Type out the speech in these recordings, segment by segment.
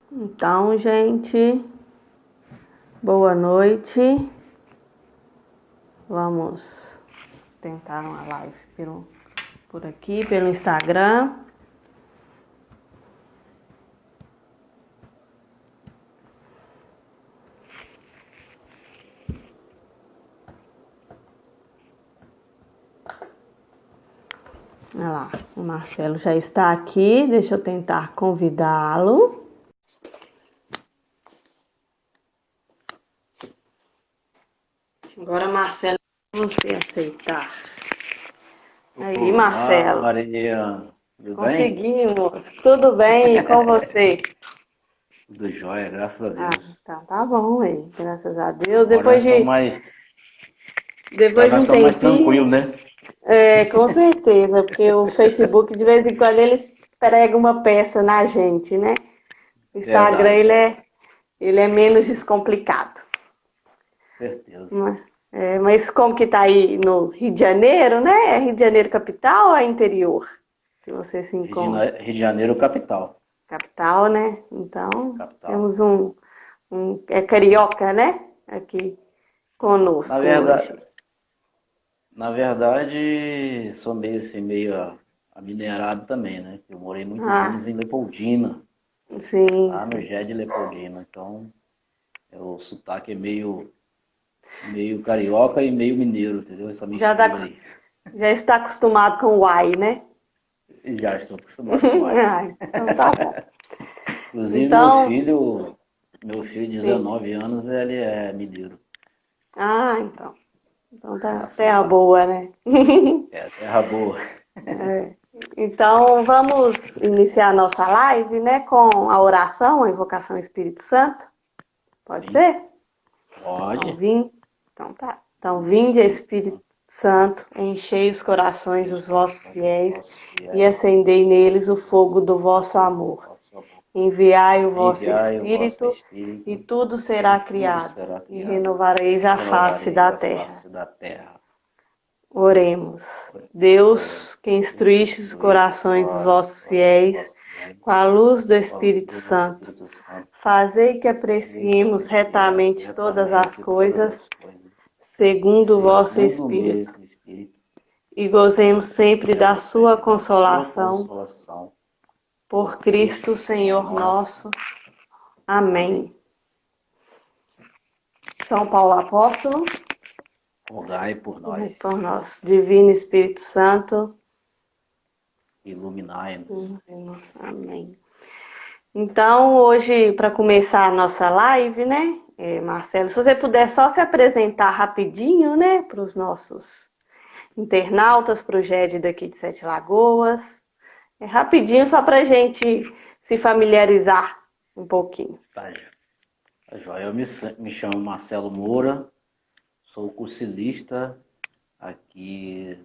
Então, gente, boa noite. Vamos tentar uma live por aqui, pelo Instagram. Olha lá, o Marcelo já está aqui. Deixa eu tentar convidá-lo. Agora, Marcelo, você aceitar. Aí, Olá, Marcelo, Maria, tudo bem? conseguimos. Tudo bem e com você? Tudo jóia, graças a Ah, Deus. tá bom aí, graças a Deus. Agora nós estamos mais, agora Depois de nós um estamos mais tempinho, tranquilos, né? com certeza, porque o Facebook de vez em quando ele prega uma peça na gente, né? O Instagram Verdade, ele é menos descomplicado. certeza. Mas como que tá aí no Rio de Janeiro, né? É Rio de Janeiro capital ou é interior que você se encontra? Rio de Janeiro, capital. Capital, né? Então Capital. temos é carioca, né? Aqui Na conosco verdade, hoje. na verdade, sou meio assim, meio aminerado também, né? Eu morei muitos Ah, anos em Leopoldina, sim, lá no sim. Gé de Leopoldina. Então, o sotaque é meio carioca e meio mineiro, entendeu? Essa Já, dá, mistura aí. já está acostumado com o Y, né? Já estou acostumado com mais. Ah, então tá bom. Inclusive, Então, meu filho de sim. 19 anos, ele é mineiro. Ah, então. Então tá Nasceu terra lá. boa, né? É, terra boa. É. Então, vamos iniciar a nossa live, né, com a oração, a invocação ao Espírito Santo. Pode Sim, ser? Então, pode. Então tá. Então, vinde, Espírito Santo, enchei os corações Enchei os dos vossos corações dos fiéis vossos e fiéis acendei neles o fogo do e vosso fogo do amor. vosso amor. Enviai o vosso Enviai o vosso Espírito e Espírito tudo e será tudo criado será e criado. renovareis E a face renovareis da a terra. face da terra. Oremos. Oremos. Deus, que Deus que instruíste os instruísse os corações dos vossos corações dos fiéis vossos fiéis com a luz do com a luz Espírito do Santo, Espírito Santo. fazei que Fazei que apreciemos apreciemos retamente todas as retamente todas coisas, as coisas, segundo o vosso segundo o Espírito, mesmo Espírito, e gozemos e sempre da gozemos sua sempre da sua consolação, consolação, por por Cristo Cristo Senhor Senhor nosso. nosso. Amém. Amém. São Paulo Apóstolo, Rogai por nós, por nós, Divino Espírito Santo. iluminai-nos. Amém. Então, hoje, para começar a nossa live, né, Marcelo, se você puder só se apresentar rapidinho, né, para os nossos internautas, para o GED daqui de Sete Lagoas. Rapidinho, só para a gente se familiarizar um pouquinho. Tá, tá joia. Me chamo Marcelo Moura, sou cursilista aqui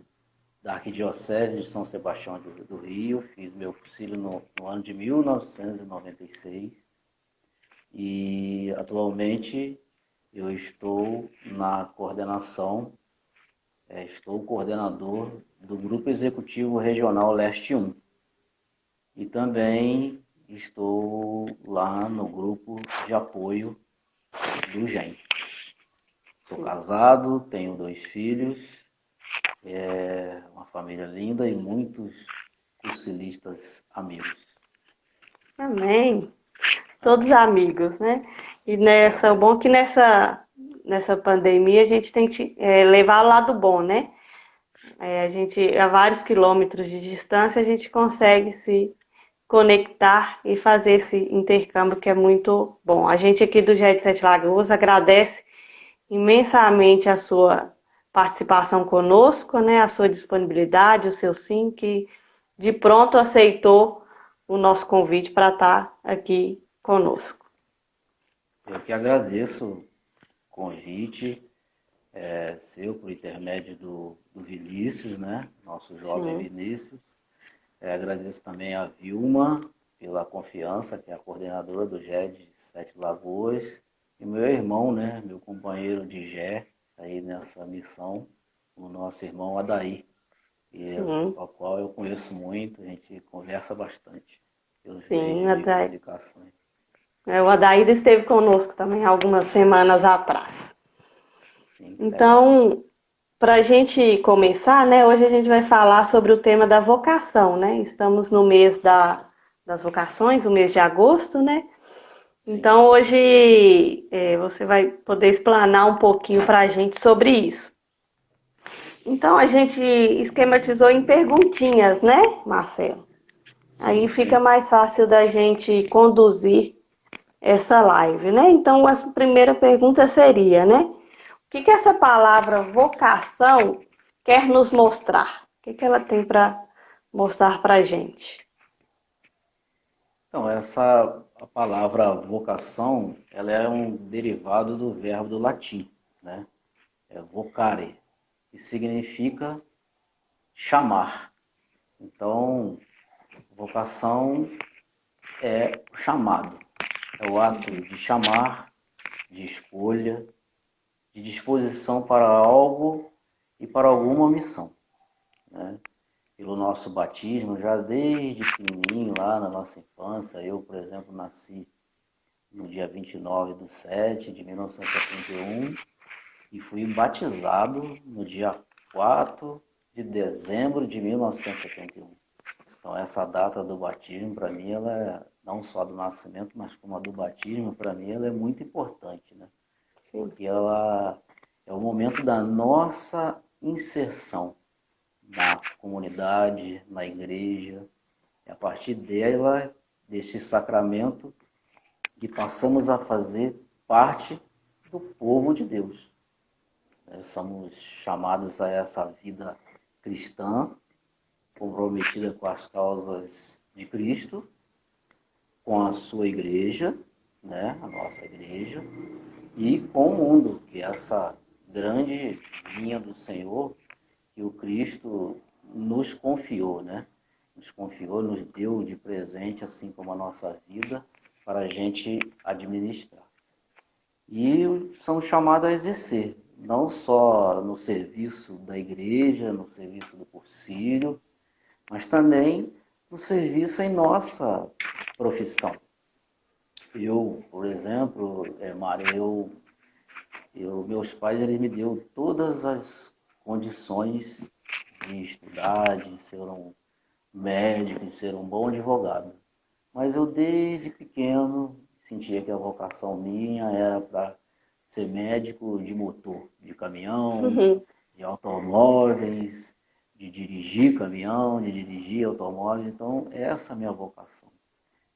da Arquidiocese de São Sebastião do Rio. Fiz meu cursilho no ano de 1996 e atualmente eu estou na coordenação, estou coordenador do Grupo Executivo Regional Leste 1 e também estou lá no grupo de apoio do GEM. Sou casado, tenho 2 filhos, uma família linda e muitos cursilistas amigos. Amém. Todos Amém. amigos, né? E o Verdade. bom é que nessa pandemia a gente tem que levar o lado bom, né? A gente, a vários quilômetros de distância, a gente consegue se conectar e fazer esse intercâmbio que é muito bom. A gente aqui do GED Sete Lagoas agradece imensamente a sua participação conosco, né? A sua disponibilidade, o seu sim, que de pronto aceitou o nosso convite para estar aqui conosco. Eu que agradeço o convite seu por intermédio do Vinícius, né? Nosso jovem Sim, Vinícius. Agradeço também a Vilma pela confiança, que é a coordenadora do GED de Sete Lagoas, e meu irmão, né? Meu companheiro de GE, aí nessa missão, o nosso irmão Adair, sim, ao qual eu conheço muito, a gente conversa bastante pelos meios sim, de comunicação. O Adair esteve conosco também algumas semanas atrás. Sim, legal. Então, para a gente começar, né? Hoje a gente vai falar sobre o tema da vocação, né? Estamos no mês das vocações, o mês de agosto, né? Sim. Então, hoje você vai poder explanar um pouquinho para a gente sobre isso. Então, a gente esquematizou em perguntinhas, né, Marcelo? Aí Sim, fica sim. mais fácil da gente conduzir essa live, né? Então, a primeira pergunta seria, né? O que essa palavra vocação quer nos mostrar? O que ela tem para mostrar para a gente? Então, a palavra vocação, ela é um derivado do verbo do latim, né? É vocare, que significa chamar. Então, vocação é o chamado, é o ato de chamar, de escolha, de disposição para algo e para alguma missão, né? Pelo nosso batismo, já desde pequenininho, lá na nossa infância, eu, por exemplo, nasci no dia 29/7/1971 e fui batizado no dia 4 de dezembro de 1971. Então, essa data do batismo, para mim, ela é não só do nascimento, mas como a do batismo, para mim, ela é muito importante, né? Sim. Porque ela é o momento da nossa inserção na comunidade, na igreja. É a partir dela, desse sacramento, que passamos a fazer parte do povo de Deus. Nós somos chamados a essa vida cristã, comprometida com as causas de Cristo, com a sua igreja, né, a nossa igreja, e com o mundo, que é essa grande vinha do Senhor que o Cristo nos confiou, né? Nos confiou, nos deu de presente, assim como a nossa vida, para a gente administrar. E são chamados a exercer, não só no serviço da igreja, no serviço do cursilho, mas também no serviço em nossa profissão. Eu, por exemplo, Mário, meus pais eles me deu todas as condições de estudar, de ser um médico, de ser um bom advogado. Mas eu desde pequeno sentia que a vocação minha era para ser médico de motor, de caminhão, Uhum. de automóveis, de dirigir caminhão, de dirigir automóveis. Então, essa é a minha vocação.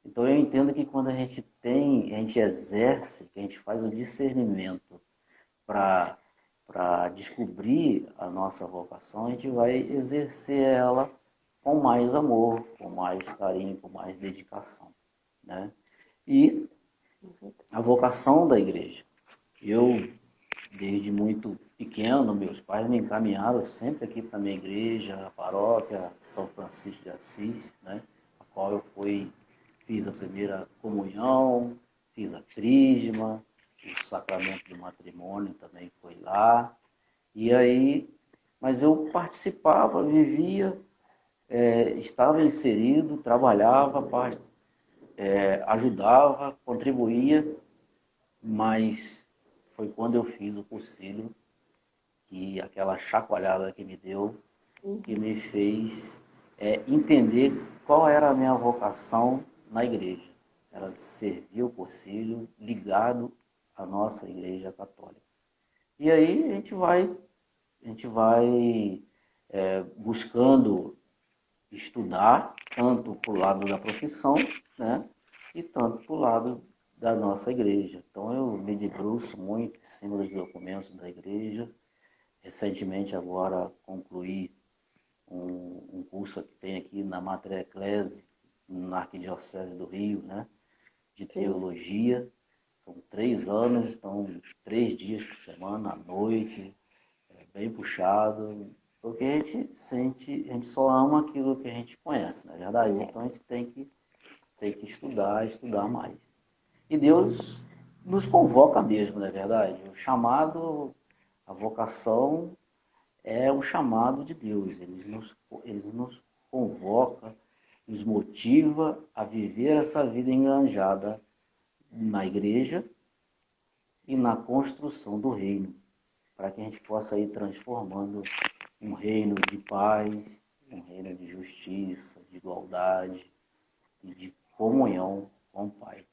Então, eu entendo que quando a gente exerce, que a gente faz o discernimento para descobrir a nossa vocação, a gente vai exercer ela com mais amor, com mais carinho, com mais dedicação, né? E a vocação da igreja. Eu, desde muito pequeno, meus pais me encaminharam sempre aqui para a minha igreja, a paróquia São Francisco de Assis, né? A qual fiz a primeira comunhão, fiz a crisma, o sacramento do matrimônio também foi lá. E aí, mas eu participava, vivia, estava inserido, trabalhava, ajudava, contribuía, mas foi quando eu fiz o cursilho que aquela chacoalhada que me deu, que me fez entender qual era a minha vocação na igreja. Era servir o cursilho ligado à nossa igreja católica. E aí a gente vai buscando estudar, tanto para o lado da profissão, né? E tanto para o lado da nossa igreja. Então eu me debruço muito em cima dos documentos da igreja. Recentemente agora concluí um curso que tem aqui na Mater Ecclesiae, na Arquidiocese do Rio, né? De Sim. teologia. São 3 anos, então 3 dias por semana, à noite, bem puxado, porque a gente só ama aquilo que a gente conhece, não é verdade? Então a Conhece. gente tem que estudar, estudar mais. E Deus nos convoca mesmo, não é verdade? O chamado, a vocação é um chamado de Deus. Ele nos convoca, nos motiva a viver essa vida enganjada na igreja e na construção do reino, para que a gente possa ir transformando um reino de paz, um reino de justiça, de igualdade e de comunhão com o Pai.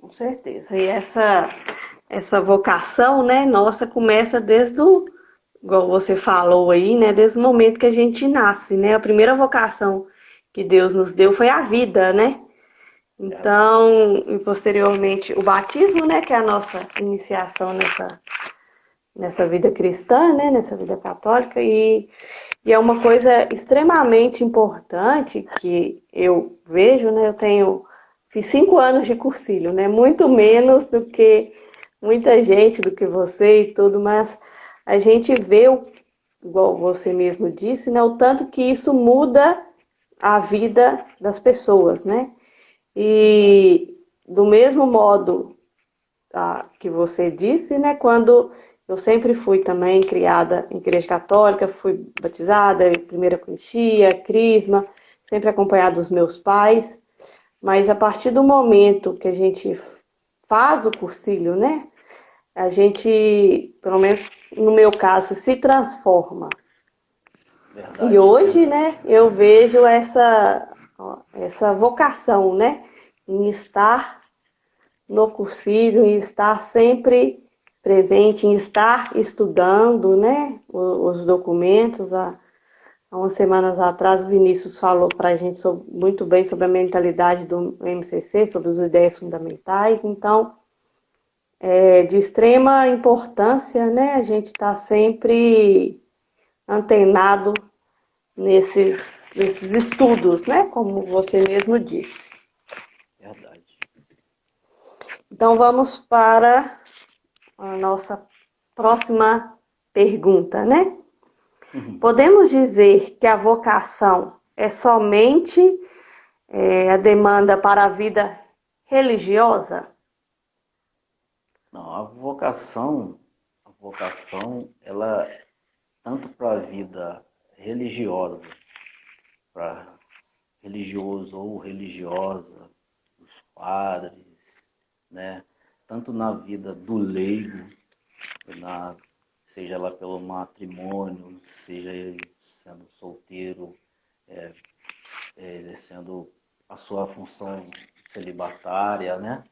Com certeza. E essa vocação, né, nossa, começa desde o, igual você falou aí, né, desde o momento que a gente nasce, né? A primeira vocação que Deus nos deu foi a vida, né? Então, e posteriormente o batismo, né, que é a nossa iniciação nessa vida cristã, né, nessa vida católica, e é uma coisa extremamente importante que eu vejo, né, fiz 5 anos de cursilho, né, muito menos do que muita gente, do que você e tudo, mas a gente vê, igual você mesmo disse, né, o tanto que isso muda a vida das pessoas, né, e do mesmo modo que você disse, né? Quando eu sempre fui também criada em igreja católica, fui batizada, primeira Eucaristia, crisma, sempre acompanhada dos meus pais. Mas a partir do momento que a gente faz o cursilho, né? A gente, pelo menos no meu caso, se transforma. Verdade, E hoje, verdade. né, eu vejo essa vocação, né, em estar no cursilho, em estar sempre presente, em estar estudando, né, os documentos. Há umas semanas atrás, o Vinícius falou para a gente muito bem sobre a mentalidade do MCC, sobre as ideias fundamentais. Então, é de extrema importância, né, a gente estar sempre antenado nesses estudos, né, como você mesmo disse. Verdade. Então, vamos para a nossa próxima pergunta, né? Podemos dizer que a vocação é somente a demanda para a vida religiosa? Não, a vocação, ela tanto para a vida religiosa, para religioso ou religiosa, os padres, né? Tanto na vida do leigo, seja lá pelo matrimônio, seja ele sendo solteiro, exercendo a sua função celibatária, né?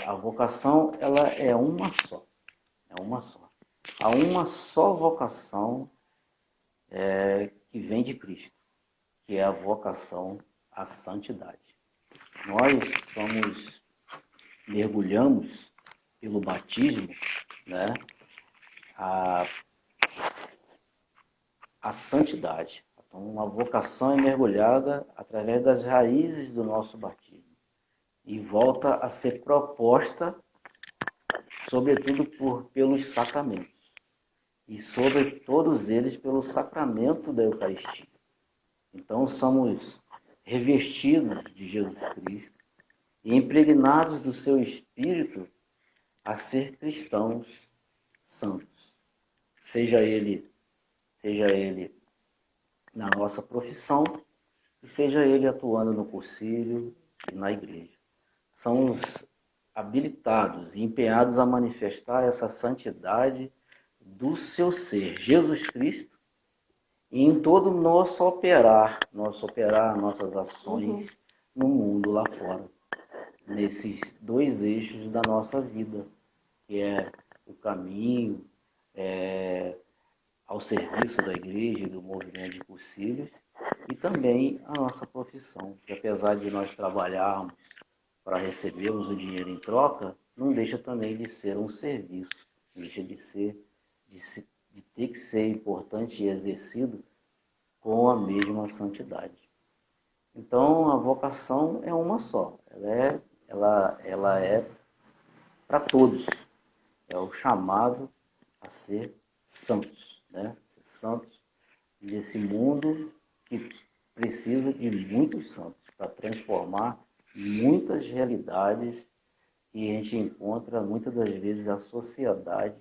A vocação, ela é uma só. É uma só. Há uma só vocação que vem de Cristo, que é a vocação à santidade. Nós mergulhamos pelo batismo, né, a santidade. Então, a vocação é mergulhada através das raízes do nosso batismo e volta a ser proposta, sobretudo pelos sacramentos, e sobre todos eles pelo sacramento da Eucaristia. Então, somos revestidos de Jesus Cristo e impregnados do seu Espírito a ser cristãos santos. Seja ele na nossa profissão e seja ele atuando no cursilho e na igreja. Somos habilitados e empenhados a manifestar essa santidade do seu ser, Jesus Cristo, e em todo o nosso operar, nossas ações no mundo lá fora, nesses 2 eixos da nossa vida, que é o caminho ao serviço da igreja e do movimento de cursilhos, e também a nossa profissão, que apesar de nós trabalharmos para recebermos o dinheiro em troca, não deixa também de ser um serviço, não deixa de ter que ser importante e exercido com a mesma santidade. Então, a vocação é uma só, ela é para todos, é o chamado a ser santos, né? Ser santos nesse mundo que precisa de muitos santos para transformar muitas realidades, e a gente encontra muitas das vezes a sociedade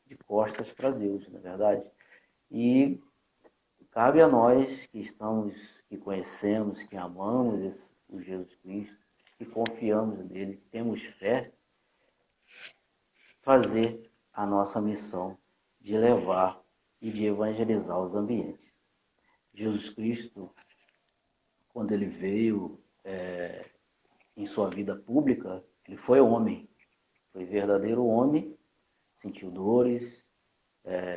de costas para Deus, não é verdade? E cabe a nós que conhecemos, que amamos o Jesus Cristo, que confiamos nele, que temos fé, fazer a nossa missão de levar e de evangelizar os ambientes. Jesus Cristo, quando ele veio em sua vida pública, ele foi homem, foi verdadeiro homem, sentiu dores,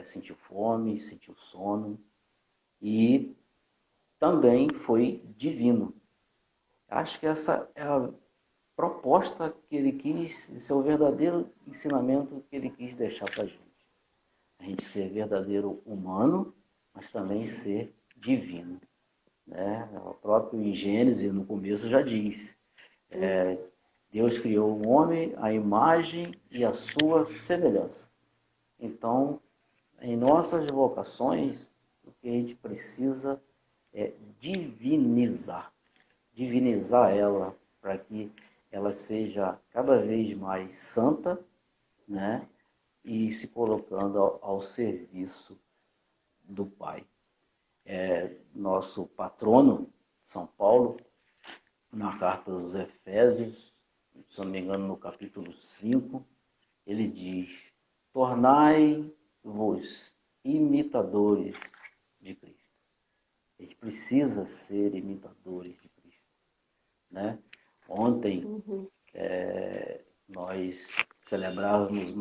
sentiu fome, sentiu sono e também foi divino. Acho que essa é a proposta que ele quis, esse é o verdadeiro ensinamento que ele quis deixar para a gente. A gente ser verdadeiro humano, mas também ser divino. Né? O próprio em Gênesis, no começo, já diz. Deus criou o homem à imagem e à sua semelhança. Então, em nossas vocações, o que a gente precisa é divinizar ela, para que ela seja cada vez mais santa, né? E se colocando ao serviço do Pai. Nosso patrono, São Paulo, na carta aos Efésios, se não me engano, no capítulo 5, ele diz: tornai-vos imitadores de Cristo. A gente precisa ser imitadores de Cristo. Né? Ontem, nós celebrávamos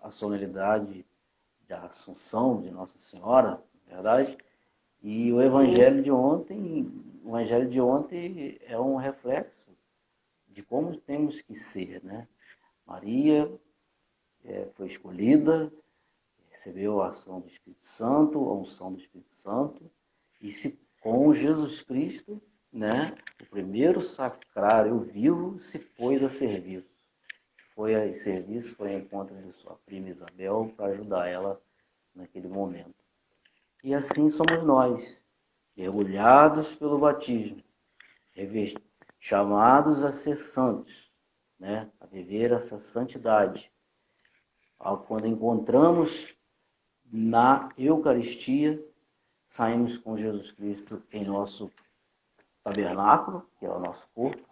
a solenidade da Assunção de Nossa Senhora, na verdade, e o Evangelho de ontem é um reflexo de como temos que ser, né? Maria foi escolhida, recebeu a ação do Espírito Santo, a unção do Espírito Santo, e com Jesus Cristo, né? O primeiro sacrário vivo se pôs a serviço. Foi ao encontro de sua prima Isabel para ajudar ela naquele momento. E assim somos nós, mergulhados pelo batismo, chamados a ser santos, né? A viver essa santidade. Quando encontramos na Eucaristia, saímos com Jesus Cristo em nosso tabernáculo, que é o nosso corpo,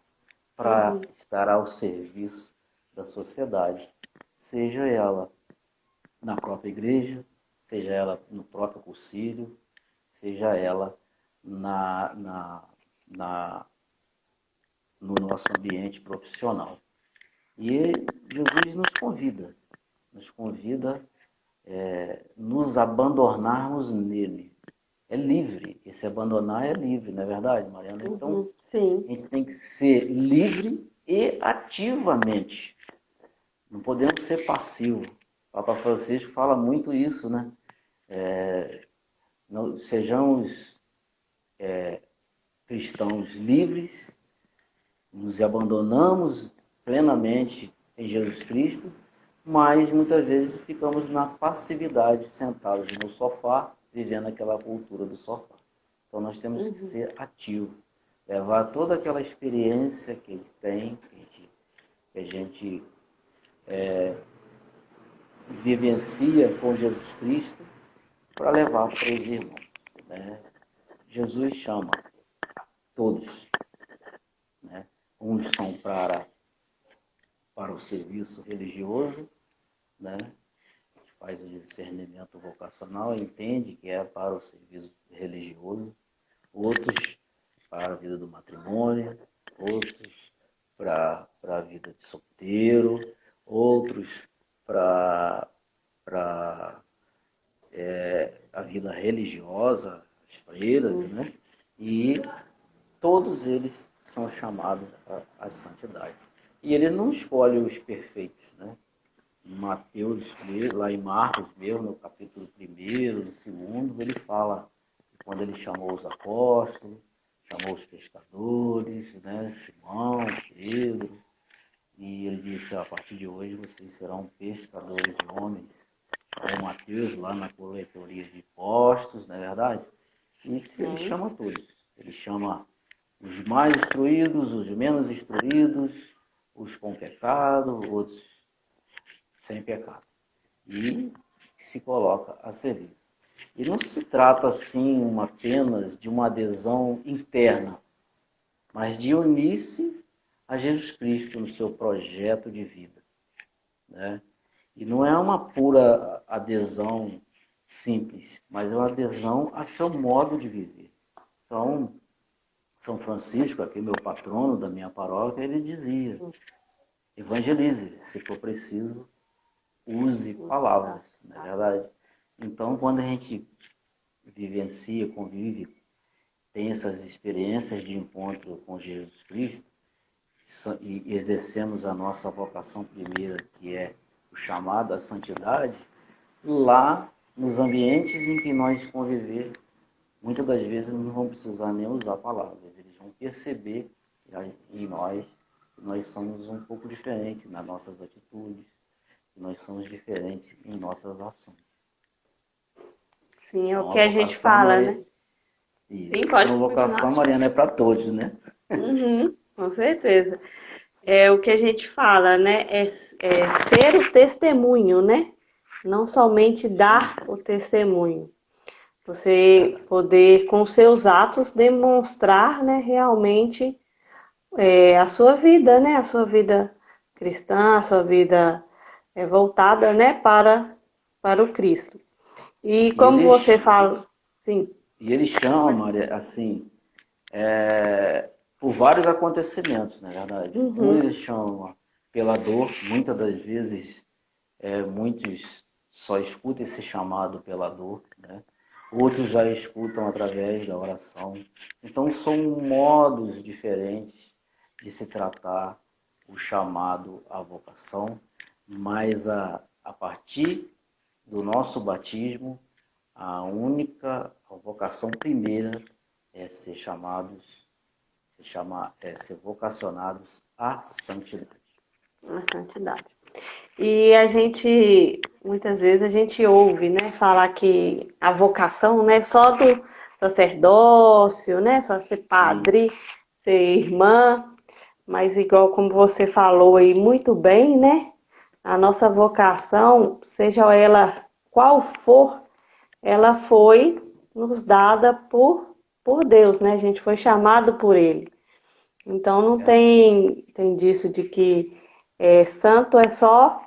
para estar ao serviço da sociedade, seja ela na própria igreja, seja ela no próprio concílio, seja ela no nosso ambiente profissional. E Jesus nos convida nos abandonarmos nele. É livre, esse abandonar é livre, não é verdade, Mariana? Então, sim. A gente tem que ser livre e ativamente. Não podemos ser passivo. O Papa Francisco fala muito isso, né? Sejamos cristãos livres, nos abandonamos plenamente em Jesus Cristo, mas muitas vezes ficamos na passividade, sentados no sofá, vivendo aquela cultura do sofá. Então nós temos que ser ativos, levar toda aquela experiência que ele tem, que a gente vivencia com Jesus Cristo, para levar para os irmãos. Né? Jesus chama todos. Né? Uns são para o serviço religioso, né? A gente faz o discernimento vocacional, entende que é para o serviço religioso, outros para a vida do matrimônio, outros para a vida de solteiro, outros para a vida religiosa, as freiras, né? E todos eles são chamados à santidade. E ele não escolhe os perfeitos, né? Em Mateus, lá em Marcos mesmo, no capítulo 1º, no 2º, ele fala que quando ele chamou os apóstolos, chamou os pescadores, né? Simão, Pedro, e ele disse: a partir de hoje vocês serão pescadores de homens. Chamou Mateus lá na coletoria de impostos, não é verdade? E ele chama todos. Ele chama os mais instruídos, os menos instruídos, os com pecado, outros sem pecado. E se coloca a serviço. E não se trata assim apenas de uma adesão interna, mas de unir-se a Jesus Cristo no seu projeto de vida, né? E não é uma pura adesão simples, mas é uma adesão a seu modo de viver. Então, São Francisco, aqui meu patrono da minha paróquia, ele dizia: evangelize, se for preciso, use palavras, não é verdade? Então, quando a gente vivencia, convive, tem essas experiências de encontro com Jesus Cristo e exercemos a nossa vocação primeira, que é o chamado à santidade, lá nos ambientes em que nós conviver, muitas das vezes não vão precisar nem usar palavras, eles vão perceber em nós que nós somos um pouco diferentes nas nossas atitudes, que nós somos diferentes em nossas ações. Sim, é o Então, que a gente fala, né? Isso. Sim, pode Então, a vocação, continuar. Mariana, é para todos, né? Uhum, com certeza. É o que a gente fala, né? É ser o testemunho, né? Não somente dar o testemunho. Você poder, com seus atos, demonstrar, né, realmente a sua vida, né? A sua vida cristã, a sua vida voltada, né, para o Cristo. E E como eles, você fala, sim. e eles chamam, Maria, assim, por vários acontecimentos, na verdade. Um Uhum, eles chamam pela dor, muitas das vezes muitos só escutam esse chamado pela dor, né? Outros já escutam através da oração. Então são modos diferentes de se tratar o chamado à vocação, mas a partir do nosso batismo, a vocação primeira é ser chamados, ser vocacionados à santidade. a santidade. E a gente, muitas vezes, a gente ouve, né, falar que a vocação não é só do sacerdócio, né, só ser Sim, padre, ser irmã, mas igual como você falou aí muito bem, né, a nossa vocação, seja ela qual for, ela foi nos dada por Deus, né, a gente foi chamado por Ele. Então não verdade. tem disso de que santo é só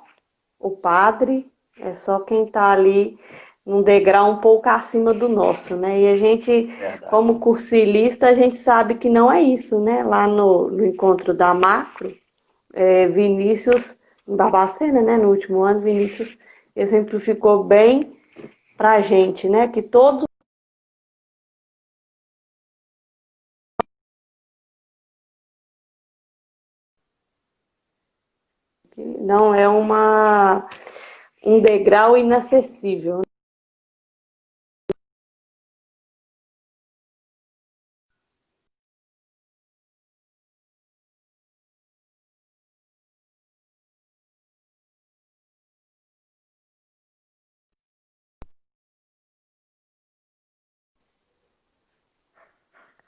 o padre, é só quem está ali num degrau um pouco acima do nosso, né? E a gente, Verdade. como cursilista, a gente sabe que não é isso, né? Lá no encontro da Macro, Vinícius, em Barbacena, né? No último ano, Vinícius exemplificou bem pra gente, né? Que todos não é um degrau inacessível.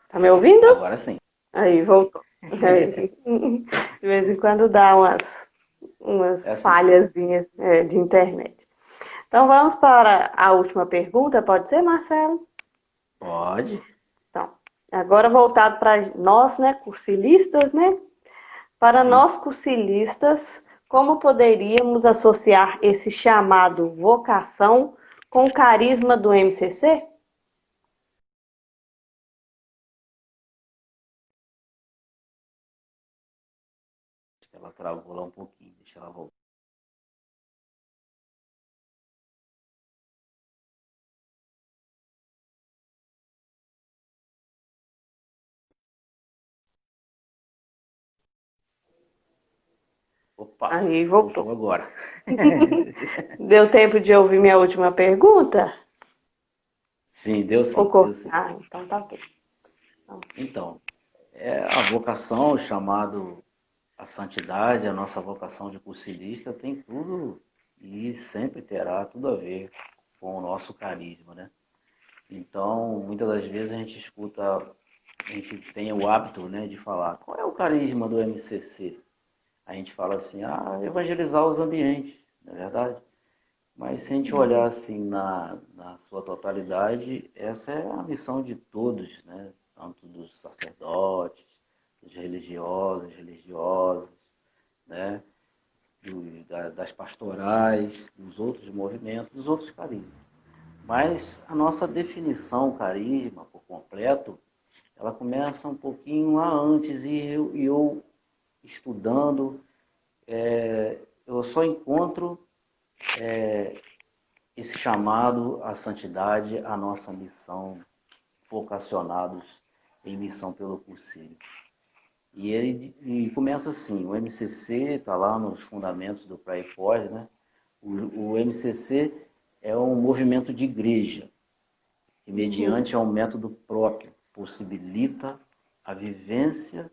Tá me ouvindo? Agora sim. Aí, voltou. Aí, de vez em quando dá umas É assim. falhazinhas de internet. Então vamos para a última pergunta, pode ser, Marcelo? Pode. Então, agora voltado para nós, né, cursilistas, né? Para Sim. nós cursilistas, como poderíamos associar esse chamado vocação com o carisma do MCC? Acho que ela travou lá um pouquinho. Deixa ela voltar. Opa, Aí voltou voltou. agora. Deu tempo de ouvir minha última pergunta? Sim, deu sim, Ocorreu. deu sim. Ah, então tá ok. Então, a vocação, o chamado à santidade, a nossa vocação de cursilista tem tudo e sempre terá tudo a ver com o nosso carisma, né? Então, muitas das vezes a gente escuta, a gente tem o hábito, né, de falar, qual é o carisma do MCC? A gente fala assim, evangelizar os ambientes, não é verdade? Mas se a gente olhar assim na sua totalidade, essa é a missão de todos, né? Tanto dos sacerdotes, religiosas, né? Das pastorais, dos outros movimentos, dos outros carismas. Mas a nossa definição carisma por completo, ela começa um pouquinho lá antes, e eu estudando, eu só encontro esse chamado à santidade, à nossa missão, vocacionados em missão pelo Cursilho. E começa assim, o MCC está lá nos fundamentos do pré e pós, né? O MCC é um movimento de igreja, que mediante um método próprio, possibilita a vivência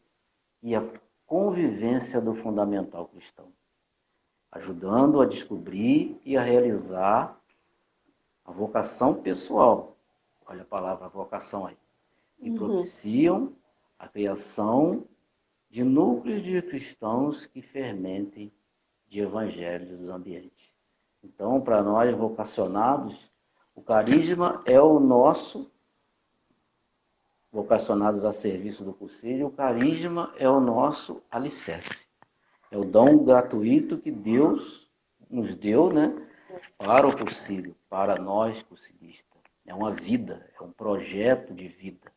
e a convivência do fundamental cristão, ajudando a descobrir e a realizar a vocação pessoal. Olha a palavra vocação aí. E propiciam a criação de núcleos de cristãos que fermentem de evangelho dos ambientes. Então, para nós vocacionados, o carisma é o nosso, vocacionados a serviço do Cursilho, o carisma é o nosso alicerce. É o dom gratuito que Deus nos deu, né, para o Cursilho, para nós cursilistas. É uma vida, é um projeto de vida.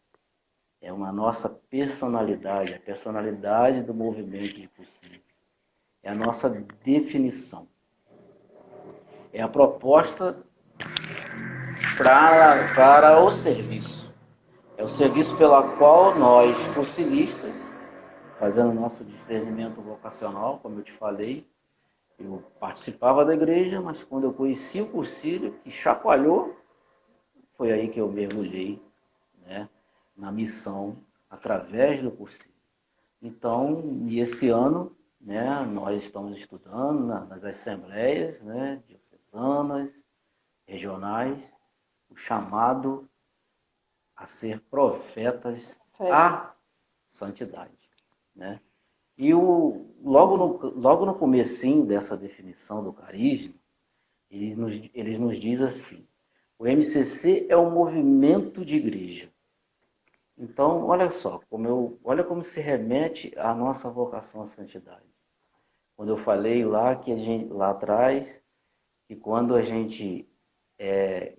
É uma nossa personalidade, a personalidade do movimento de Cursilho. É a nossa definição. É a proposta para o serviço. É o serviço pela qual nós, cursilistas, fazendo nosso discernimento vocacional, como eu te falei, eu participava da igreja, mas quando eu conheci o Cursilho, que chacoalhou, foi aí que eu mergulhei, né, na missão através do Cursilho. Então, e esse ano, né, nós estamos estudando nas assembleias, né, diocesanas, regionais, o chamado a ser profetas à santidade, né? E logo no comecinho dessa definição do carisma, eles nos diz assim: o MCC é um movimento de igreja. Então, olha só, olha como se remete à nossa vocação à santidade. Quando eu falei lá lá atrás, que quando a gente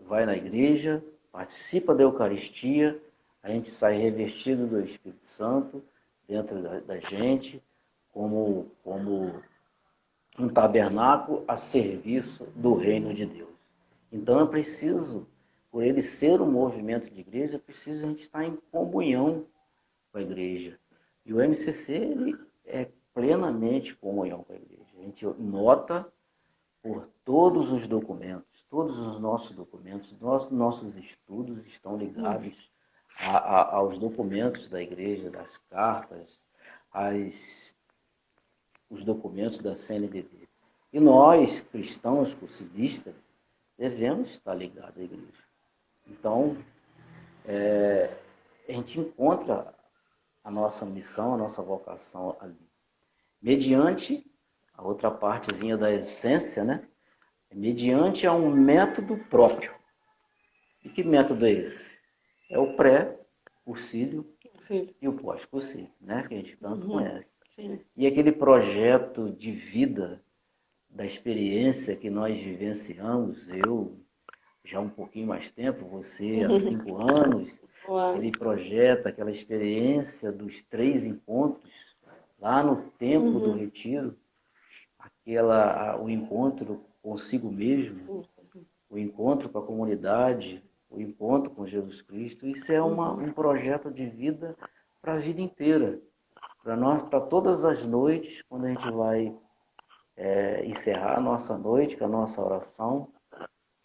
vai na igreja, participa da Eucaristia, a gente sai revestido do Espírito Santo dentro da gente, como um tabernáculo a serviço do reino de Deus. Então é preciso, por ele ser um movimento de igreja, é preciso a gente estar em comunhão com a igreja. E o MCC ele é plenamente comunhão com a igreja. A gente nota por todos os documentos, todos os nossos documentos, nossos estudos estão ligados aos documentos da igreja, das cartas, os documentos da CNBB. E nós, cristãos cursilistas, devemos estar ligados à igreja. Então, a gente encontra a nossa missão, a nossa vocação ali. Mediante a outra partezinha da essência, né? Mediante a um método próprio. E que método é esse? É o pré-cursilho e o pós-cursilho, né? Que a gente tanto conhece. Sim. E aquele projeto de vida, da experiência que nós vivenciamos, eu já há um pouquinho mais tempo, você há 5 anos, aquele projeto, aquela experiência dos 3 encontros, lá no tempo do retiro, o encontro consigo mesmo, o encontro com a comunidade, o encontro com Jesus Cristo, isso é um projeto de vida para a vida inteira. Para nós, para todas as noites, quando a gente vai encerrar a nossa noite com a nossa oração,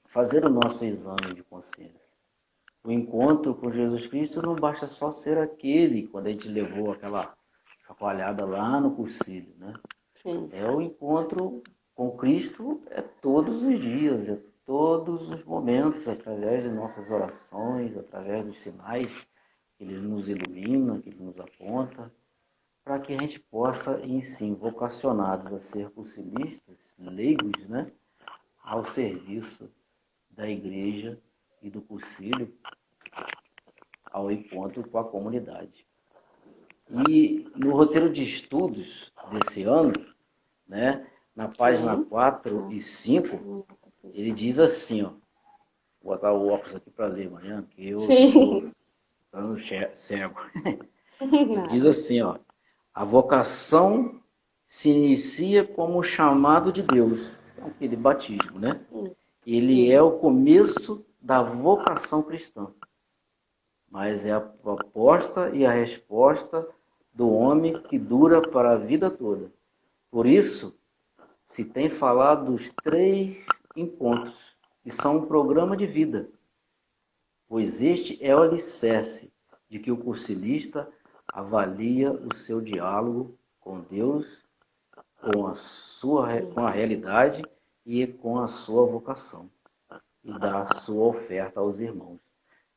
fazer o nosso exame de consciência. O encontro com Jesus Cristo não basta só ser aquele, quando a gente levou aquela chacoalhada lá no Cursilho, né? Sim. O encontro com Cristo é todos os dias, é todos os momentos, através de nossas orações, através dos sinais que Ele nos ilumina, que Ele nos aponta, para que a gente possa, em si, vocacionados a ser cursilistas, leigos, né, ao serviço da igreja e do cursilho, ao encontro com a comunidade. E no roteiro de estudos desse ano, né, na página Sim. 4 e 5, ele diz assim, ó, vou botar o óculos aqui para ler amanhã, que eu estou Sim. ficando cego. Ele diz assim, ó, a vocação se inicia como um chamado de Deus, aquele batismo, né? Ele é Sim. o começo da vocação cristã, mas é a proposta e a resposta do homem que dura para a vida toda. Por isso, se tem falado dos 3 encontros, que são um programa de vida, pois este é o alicerce de que o cursilista avalia o seu diálogo com Deus, com a realidade e com a sua vocação, e dá a sua oferta aos irmãos.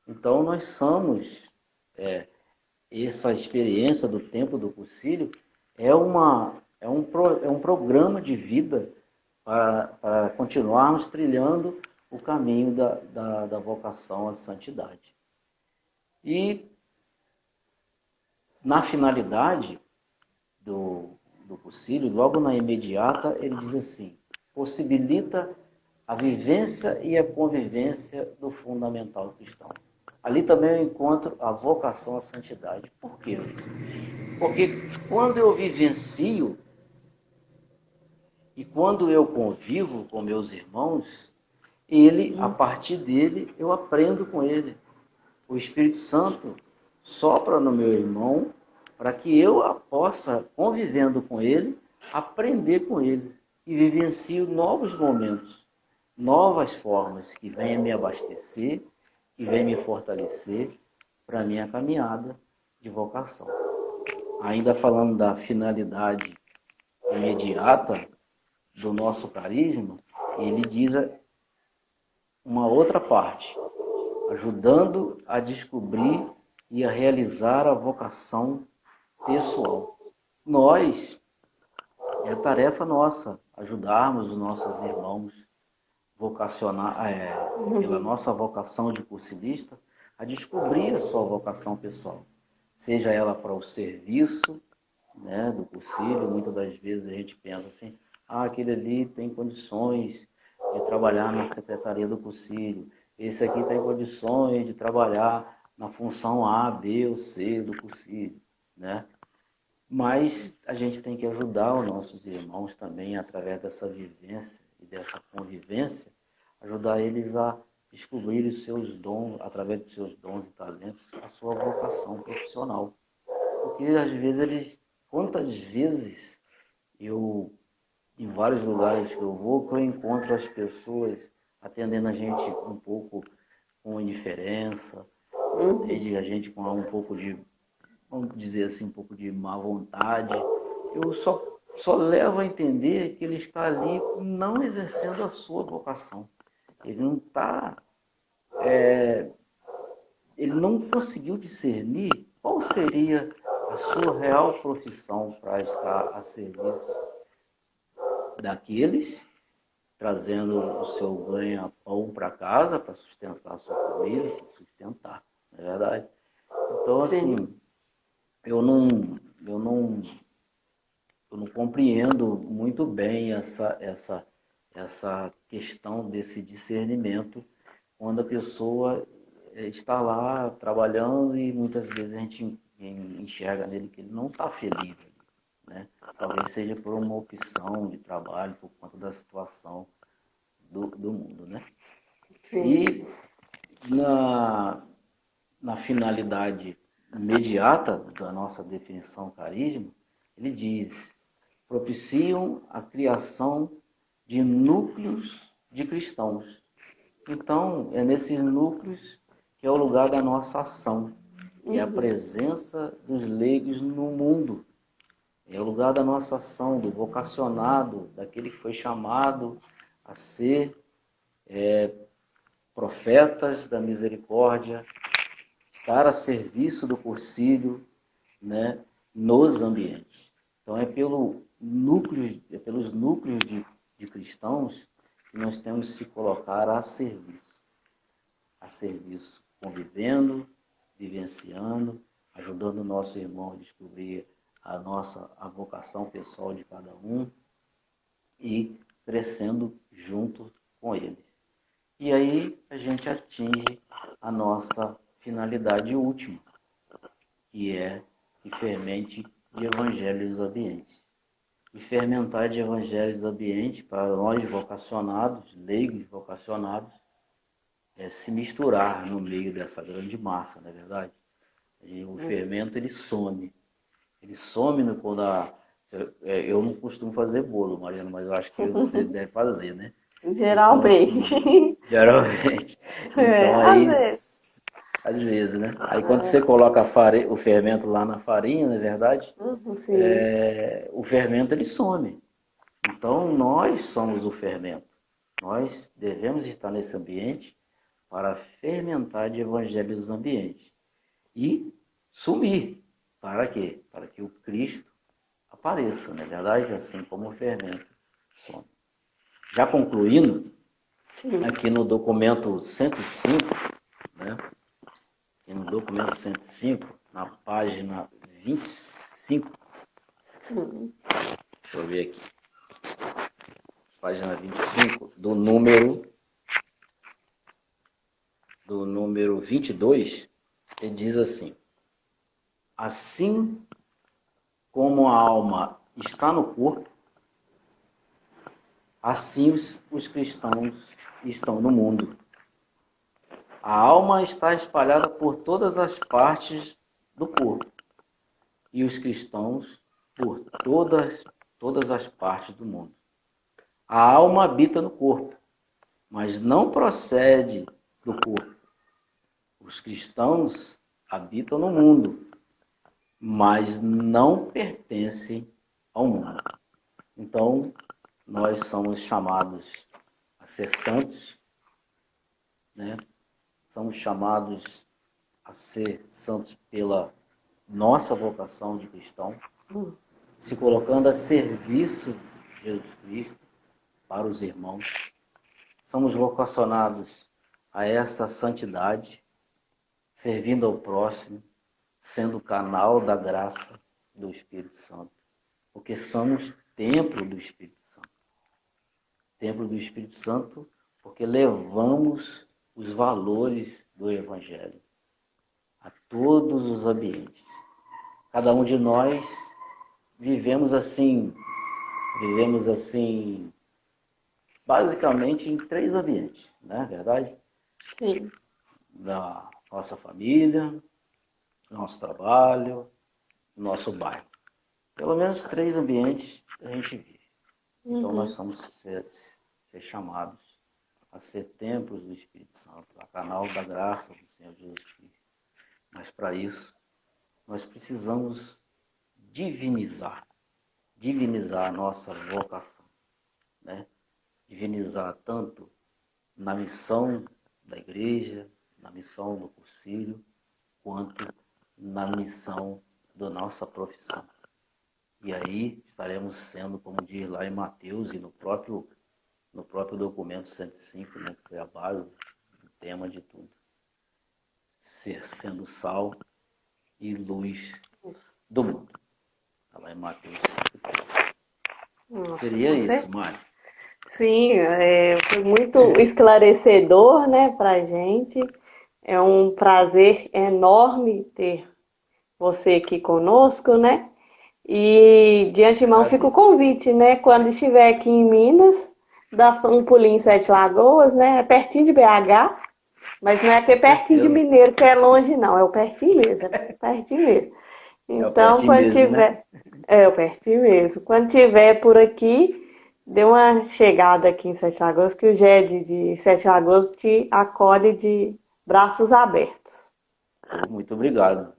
Então, nós somos, essa experiência do tempo do cursilho é um programa de vida para continuarmos trilhando o caminho da vocação à santidade. E na finalidade do cursilho, logo na imediata, ele diz assim, possibilita a vivência e a convivência do fundamental cristão. Ali também eu encontro a vocação à santidade. Por quê? Porque quando eu vivencio e quando eu convivo com meus irmãos, a partir dele, eu aprendo com ele. O Espírito Santo sopra no meu irmão para que eu possa, convivendo com ele, aprender com ele e vivencio novos momentos, novas formas que venham me abastecer, que venham me fortalecer para a minha caminhada de vocação. Ainda falando da finalidade imediata do nosso carisma, ele diz uma outra parte, ajudando a descobrir e a realizar a vocação pessoal. É tarefa nossa ajudarmos os nossos irmãos pela nossa vocação de cursilista, a descobrir a sua vocação pessoal. Seja ela para o serviço, né, do cursilho, muitas das vezes a gente pensa assim, aquele ali tem condições de trabalhar na secretaria do cursilho, esse aqui tem condições de trabalhar na função A, B ou C do cursilho, né? Mas a gente tem que ajudar os nossos irmãos também, através dessa vivência e dessa convivência, ajudar eles a descobrir os seus dons, através dos seus dons e talentos, a sua vocação profissional. Porque às vezes quantas vezes em vários lugares que eu vou, que eu encontro as pessoas atendendo a gente um pouco com indiferença, desde a gente com um pouco de, vamos dizer assim, um pouco de má vontade. Eu só levo a entender que ele está ali não exercendo a sua vocação. Ele não está, ele não conseguiu discernir qual seria a sua real profissão para estar a serviço daqueles, trazendo o seu ganha-pão para casa para sustentar a sua família, se sustentar, não é verdade? Então, Sim. assim, eu não, eu não, eu não compreendo muito bem essa questão desse discernimento quando a pessoa está lá trabalhando e muitas vezes a gente enxerga nele que ele não está feliz, né? Talvez seja por uma opção de trabalho, por conta da situação do mundo, né? Sim. E na finalidade imediata da nossa definição carisma, ele diz, propiciam a criação de núcleos de cristãos. Então, é nesses núcleos que é o lugar da nossa ação, que é a presença dos leigos no mundo. É o lugar da nossa ação, do vocacionado, daquele que foi chamado a ser profetas da misericórdia, estar a serviço do cursilho, né, nos ambientes. Então é pelos núcleos de cristãos que nós temos que se colocar a serviço, convivendo, vivenciando ajudando o nosso irmão a descobrir a vocação pessoal de cada um e crescendo junto com eles. E aí a gente atinge a nossa finalidade última, que é que fermente de evangelhos ambientes. E fermentar de evangelhos ambientes para nós vocacionados, leigos vocacionados, é se misturar no meio dessa grande massa, não é verdade? E o fermento, ele some. Ele some quando eu não costumo fazer bolo, Mariana, mas eu acho que você deve fazer, né? Então, Geralmente. assim, geralmente. Então, Às aí, vezes. às vezes, né? Aí, quando você coloca o fermento lá na farinha, não é verdade? Sim. O fermento, ele some. Então, nós somos o fermento. Nós devemos estar nesse ambiente para fermentar de evangelhos ambientes. E sumir. Para quê? Para que o Cristo apareça, não é verdade? Assim como o fermento some. Já concluindo, aqui no documento 105, né? Aqui no documento 105, na página 25, deixa eu ver aqui, página 25, do número 22, ele diz assim: assim como a alma está no corpo, assim os cristãos estão no mundo. A alma está espalhada por todas as partes do corpo e os cristãos por todas as partes do mundo. A alma habita no corpo, mas não procede do corpo. Os cristãos habitam no mundo, mas não pertencem ao mundo. Então, nós somos chamados a ser santos, né? Somos chamados a ser santos pela nossa vocação de cristão, se colocando a serviço de Jesus Cristo para os irmãos. Somos vocacionados a essa santidade, servindo ao próximo, sendo canal da graça do Espírito Santo, porque somos templo do Espírito Santo. Templo do Espírito Santo porque levamos os valores do Evangelho a todos os ambientes. Cada um de nós vivemos assim, basicamente em 3 ambientes, não é verdade? Sim. Da nossa família, nosso trabalho, nosso bairro. Pelo menos 3 ambientes a gente vive. Então nós somos ser chamados a ser templos do Espírito Santo, a canal da graça do Senhor Jesus Cristo. Mas para isso, nós precisamos divinizar a nossa vocação, né? Divinizar tanto na missão da igreja, na missão do concílio, quanto na missão da nossa profissão. E aí estaremos sendo, como diz lá em Mateus e no próprio documento 105, né, que foi a base, o tema de tudo, sendo sal e luz do mundo. Está lá em Mateus 5. Nossa, Seria isso, Mário. sim, foi muito esclarecedor, né, para gente. É um prazer enorme ter você aqui conosco, né? E de antemão fica o convite, né? Quando estiver aqui em Minas, dá um pulinho em Sete Lagoas, né? É pertinho de BH, mas não é aquele pertinho de Mineiro que é longe, não. É o pertinho mesmo, é pertinho mesmo. Então, quando tiver. É o pertinho mesmo. Quando tiver por aqui, dê uma chegada aqui em Sete Lagoas, que o GED de Sete Lagoas te acolhe de braços abertos. Muito obrigado.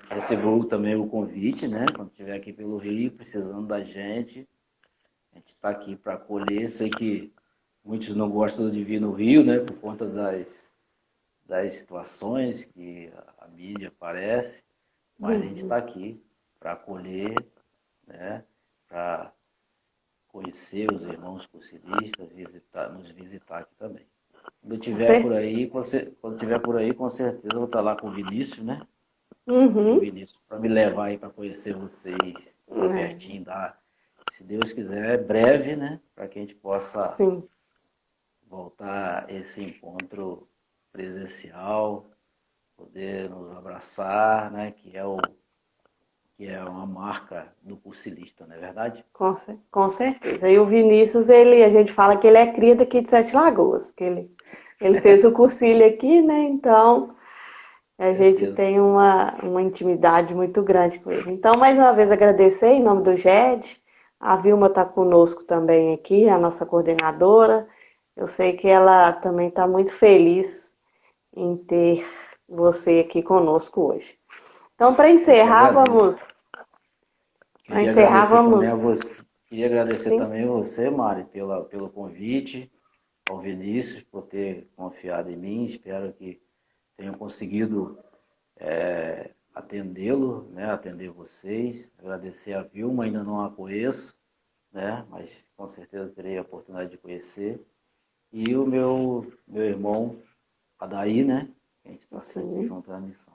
Retribuo também o convite, né? Quando estiver aqui pelo Rio, precisando da gente, a gente está aqui para acolher. Sei que muitos não gostam de vir no Rio, né? Por conta das situações que a mídia aparece, mas a gente está aqui para acolher, né? Para conhecer os irmãos conciliistas, nos visitar aqui também. Quando tiver por aí, com certeza eu vou estar lá com o Vinícius, né? e o Uhum. Vinícius para me levar aí para conhecer vocês É, pertinho se Deus quiser, breve, né? Para que a gente possa sim, voltar a esse encontro presencial, poder nos abraçar, né? Que é uma marca do cursilista, não é verdade? com certeza. E o Vinícius, a gente fala que ele é cria daqui de Sete Lagoas, porque ele fez o cursilho aqui, né? Então, a gente Certeza. tem uma intimidade muito grande com ele. Então, mais uma vez, agradecer em nome do GED. A Vilma está conosco também aqui, a nossa coordenadora. Eu sei que ela também está muito feliz em ter você aqui conosco hoje. Então, Eu que agradeço. para Queria encerrar, agradecer também vamos, a você, queria agradecer sim, também a você, Mari, pelo convite, ao Vinícius por ter confiado em mim. Espero que tenham conseguido atendê-lo, né, atender vocês. Agradecer a Vilma, ainda não a conheço, né, mas com certeza terei a oportunidade de conhecer. E o meu irmão Adair, né, que a gente está sempre sim, junto na missão.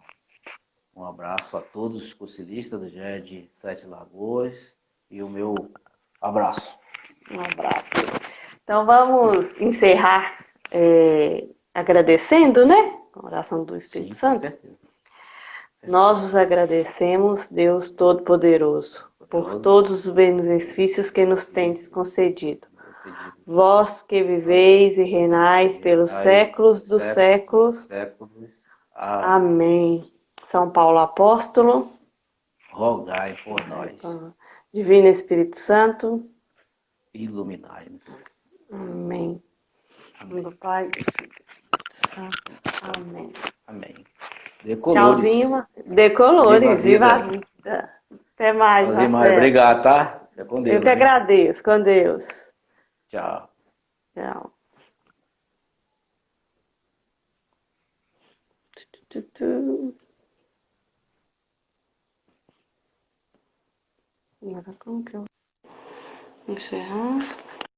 Um abraço a todos os cursilistas do GED Sete Lagoas e o meu abraço. um abraço. Então, vamos encerrar agradecendo, né? Com a oração do Espírito Sim, com Santo. certeza. Com Nós certeza. os agradecemos, Deus Todo-Poderoso, por Poderoso, todos os benefícios que nos tendes concedido. meu pedido. Vós que viveis e reinais E pelos renais séculos pelos dos séculos dos séculos. séculos. Amém. Amém. São Paulo Apóstolo, Rogai por nós. Divino Espírito Santo. Iluminai-nos. Amém. Em nome do Amém. Pai, do Filho e do Espírito Santo. Amém. Amém. Decolores. Tchauzinho. Decolores, Viva a viva a vida. vida. Até mais, Tchauzinho, Mário. Marcelo. Obrigado, tá? Fica com Eu que Deus, hein? agradeço. Com Deus. Tchau. Tchau. Tu, tu. Agora como que eu vou encerrar?